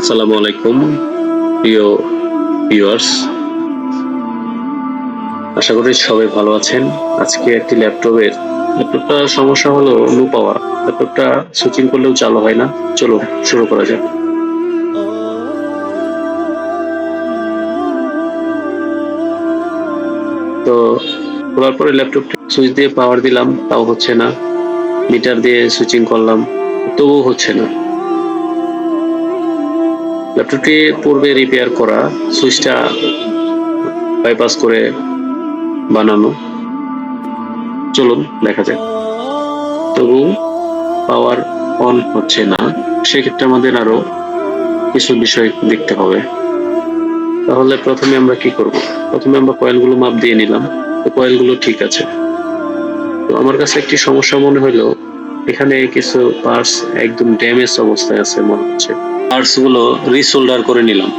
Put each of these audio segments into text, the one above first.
আসসালামু আলাইকুম প্রিয় ভিউয়ার্স, আশা করি সবাই ভালো আছেন। আজকে একটি ল্যাপটপটা সমস্যা হলো লো পাওয়ার। ল্যাপটপটা সুইচিং করলেও চালু হয় না। চলো শুরু করা যাক। তো খোলার পরে ল্যাপটপটা সুইচ দিয়ে পাওয়ার দিলাম, তাও হচ্ছে না। মিটার দিয়ে সুইচিং করলাম, তবুও হচ্ছে না। ল্যাপটপটি পূর্বে রিপেয়ার করা, সুইচটা বাইপাস করে বানানো। চলুন দেখা যাক। তবু পাওয়ার অন হচ্ছে না। সেক্ষেত্রে আমাদের আরো কিছু বিষয় দেখতে হবে। তাহলে প্রথমে আমরা কি করব? প্রথমে আমরা কয়েলগুলো মাপ দিয়ে নিলাম। তো কয়েলগুলো ঠিক আছে। তো আমার কাছে একটি সমস্যা মনে হলো, এখানে কিছু পার্টস একদম ড্যামেজ অবস্থায় আছে মনে হচ্ছে। পার্টস গুলো রিসোল্ডার করে নিলাম।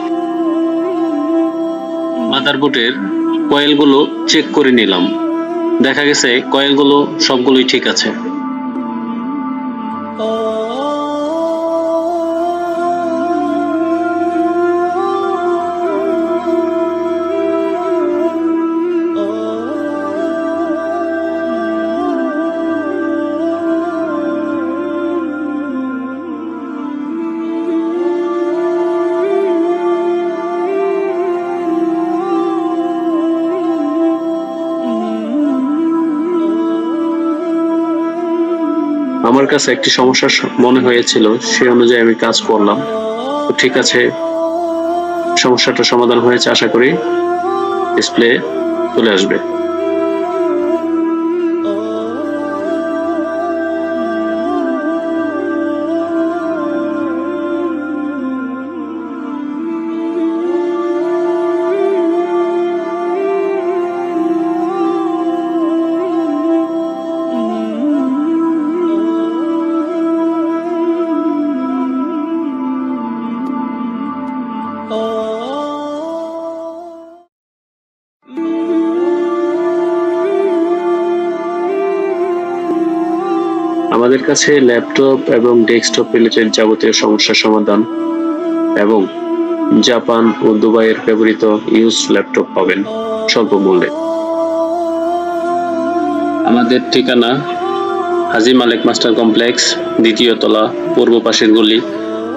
মাদারবোর্ডের কয়েলগুলো চেক করে নিলাম। দেখা গেছে কয়েলগুলো সবগুলোই ঠিক আছে। আমার কাছে একটি সমস্যা মনে হয়েছিল, সেই অনুযায়ী আমি কাজ করলাম। তো ঠিক আছে, সমস্যাটা সমাধান হয়েছে। আশা করি ডিসপ্লে চলে আসবে। আমাদের কাছে ল্যাপটপ এবং ডেস্কটপ রিলেটেড যাবতীয় সমস্যার সমাধান এবং জাপান ও দুবাইয়ের ব্যবহৃত ইউজ ল্যাপটপ পাবেন স্বল্প মূল্যে। আমাদের ঠিকানা হাজী মালেক মাস্টার কমপ্লেক্স, দ্বিতীয় তলা, পূর্ব পাশের গলি,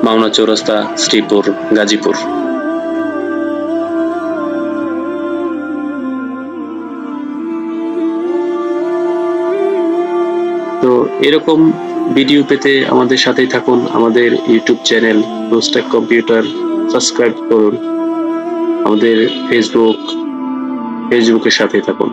মাওনা চৌরাস্তা, শ্রীপুর, গাজীপুর। তো এরকম ভিডিও পেতে আমাদের সাথেই থাকুন। আমাদের ইউটিউব চ্যানেল রোস্টেক কম্পিউটার সাবস্ক্রাইব করুন। আমাদের ফেসবুকের সাথেই থাকুন।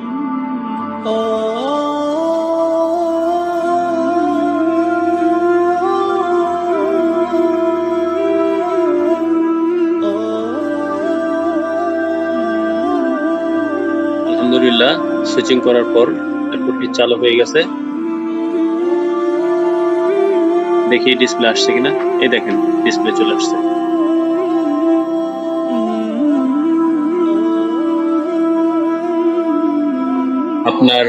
আলহামদুলিল্লাহ, সুইচিং করার পর ল্যাপটপটি চালু হয়ে গেছে। দেখি ডিসপ্লে আসছে কিনা। এই দেখেন, ডিসপ্লে চলে আসছে। আপনার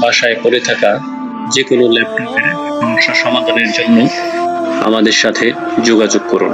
বাসায় পড়ে থাকা যে কোনো ল্যাপটপের সমস্যা সমাধানের জন্য আমাদের সাথে যোগাযোগ করুন।